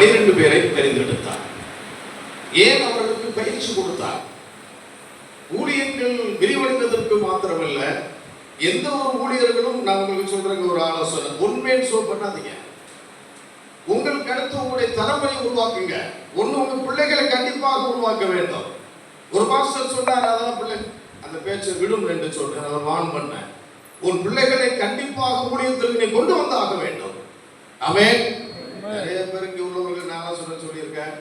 12 பேரை தெரிந்தெடுத்தார். ஏன் அவர்களுக்கு பயிற்சி கொடுத்தார்? ஊழியர்கள் விரிவடைந்ததற்கு மாத்திரமல்ல, எந்த ஒரு ஊழியர்களும் நான் உங்களுக்கு சொல்றேங்க ஒரு ஆலோசனை, உண்மையை சோ பண்ணாதீங்க. உங்களுக்கு அடுத்து உங்களுடைய தலைமுறை உருவாக்குங்க. உங்க பிள்ளைகளை கண்டிப்பாக உருவாக்க வேண்டும். ஒரு பாஸ்டர் சொன்னார், அதான் பிள்ளை அந்த பேச்சை விடும் என்று சொல்றேன், அதை வான் பண்ண. உன் பிள்ளைகளை கண்டிப்பாக ஊழியத்திற்கு நீ கொண்டு வந்தாக வேண்டும். ஆமென். நிறைய பேருக்கு உள்ளவர்கள் நான் சொல்லியிருக்கேன்,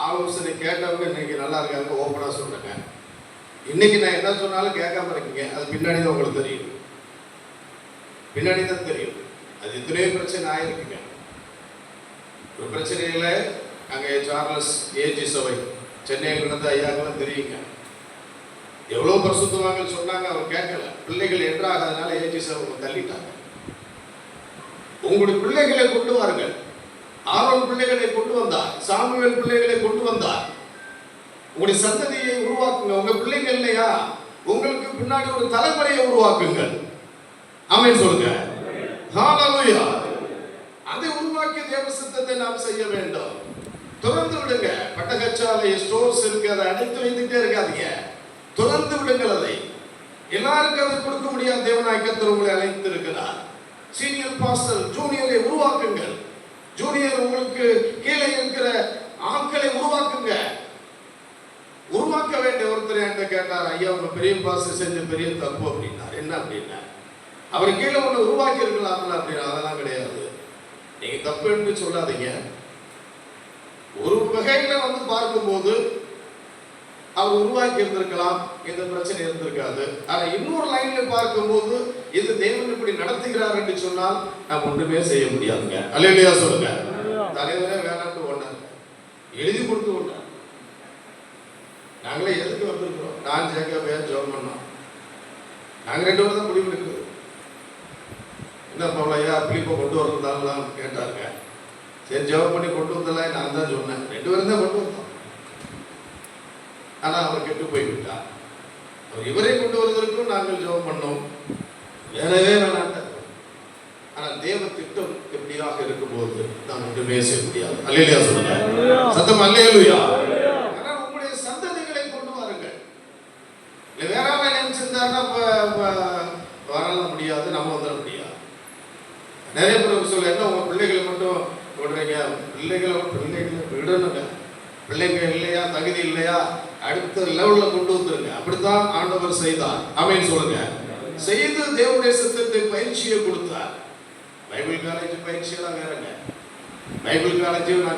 ஆலோசனை கேட்டவங்க இன்னைக்கு நல்லா இருக்காங்க, ஓப்பனா சொல்றேங்க. இன்னைக்கு நான் என்ன சொன்னாலும் கேட்காம இருக்கீங்க, அது பின்னாடி தான் உங்களுக்கு தெரியும். பின்னாடி தான் தெரியும். அது எத்தனையோ பிரச்சனை ஆயிருக்குங்க. ஒரு பிரச்சனையில அங்கே சார்லஸ் ஏஜி சபை சென்னையில் நடந்த ஐயாக்கெல்லாம் தெரியுங்க. எவ்வளோ பரிசுத்தவான்கள் சொன்னாங்க, அவர் கேட்கல. பிள்ளைகள் என்றாகாதனால ஏஜி சபை தள்ளிட்டாங்க. உங்களுடைய பிள்ளைகளை கொண்டு வாருங்கள். ஆரோன் பிள்ளைகளை கொண்டு வந்தார், சாமுவேல் பிள்ளைகளை கொண்டு வந்தார். உங்களுடைய சந்ததியை உருவாக்குங்க. உங்க பிள்ளைகள் இல்லையா, உங்களுக்கு பின்னாடி ஒரு தலைமுறையை உருவாக்குங்கள். ஆமென் சொல்லுங்க. ஹalleluya. அதை உருவாக்கி தேவ சித்தத்தை நாம் செய்ய வேண்டும். தொடர்ந்து விடுங்க. பட்டகச்சாலை ஸ்டோர்ஸ் இருக்கு, அதை அடைத்து வைத்துட்டே இருக்காதீங்க. தொடர்ந்து விடுங்கள். அதை எல்லாருக்கும் அதை கொடுக்க முடியாது. தேவனாய் கர்த்தர் உங்களை அழைத்து இருக்கிறார். சீனியர் பாஸ்டர் ஜூனியரை உருவாக்குங்கள். ஜூனியர் உங்களுக்கு கீழே இருக்கிற ஆட்களை உருவாக்குங்க. உருவாக்க வேண்டிய ஒருத்தர் என்கிட்ட கேட்டார், ஐயா உங்க பெரிய பாஸ்டர் செஞ்ச பெரிய தப்பு அப்படின்னார். என்ன அப்படின்னா, அவர் கீழே ஒன்று உருவாக்கி இருக்கலாம்ல அப்படின்னா. அதெல்லாம் கிடையாது, நீங்க தப்பு என்று சொல்லாதீங்க. ஒரு வகையில வந்து பார்க்கும்போது அவர் உருவாக்கி இருந்திருக்கலாம், எந்த பிரச்சனை இருந்திருக்காது. ஆனா இன்னொரு லைன்ல பார்க்கும்போது இது தேவன் இப்படி நடத்துகிறார் என்று சொன்னால் நாம் ஒன்றுமே செய்ய முடியாதுங்க. அல்லேலூயா சொல்லுங்க. தலைவரே வேணாம்னு ஒண்ணாங்க, எழுதி கொடுத்து ஒண்ணாங்க. நாங்களே எதுக்கு வந்திருக்கிறோம்? நான் ஜேக்கபே ஜெபம் பண்ணோம். நாங்க 2 பேரும் தான் முடிவு எடுக்கிறோம். என்ன பவுலையா பிலிப்பை கொண்டு வரதாலாம் கேட்டாங்க. சரி ஜெபம் பண்ணி கொண்டு வந்தல, நான் தான் சொன்னேன். 2 பேரும் தான் கொண்டு வந்தோம். ஆனா அவர் கெட்டு போய்விட்டார். அவர் இவரை கொண்டு வருவதற்கும் நாங்கள் ஜெபம் பண்ணோம், வேறவே வேணாட்டார். ஆனா தேவ திட்டம் எப்படியாக இருக்கும்போது நாம் ஒன்றுமே செய்ய முடியாது. அல்லேலூயா சொல்லுங்க. சத்தம் அல்லேலூயா. ஆனா உங்களுடைய சந்ததிகளை கொண்டு வாருங்கள். இல்லை வேற நினைச்சிருந்தாருன்னா வரல முடியாது, நம்ம வந்துட முடியாது. நிறைய பேர் சொல்ல, என்ன உங்க பிள்ளைகளை மட்டும் விடுறீங்க? பிள்ளைகளை விடணுங்க. பிள்ளைங்க இல்லையா, தகுதி இல்லையா, அடுத்த லெவல்ல கொண்டு வந்துருங்க. அப்படித்தான் ஆண்டவர் செய்தார். ஆமென் சொல்லுங்க. செய்து தேவனுடைய சித்தத்தை பயிற்சியை கொடுத்தார். பைபிள் காலேஜ் பயிற்சியெல்லாம் வேறங்க. பைபிள் காலேஜ் நாங்கள்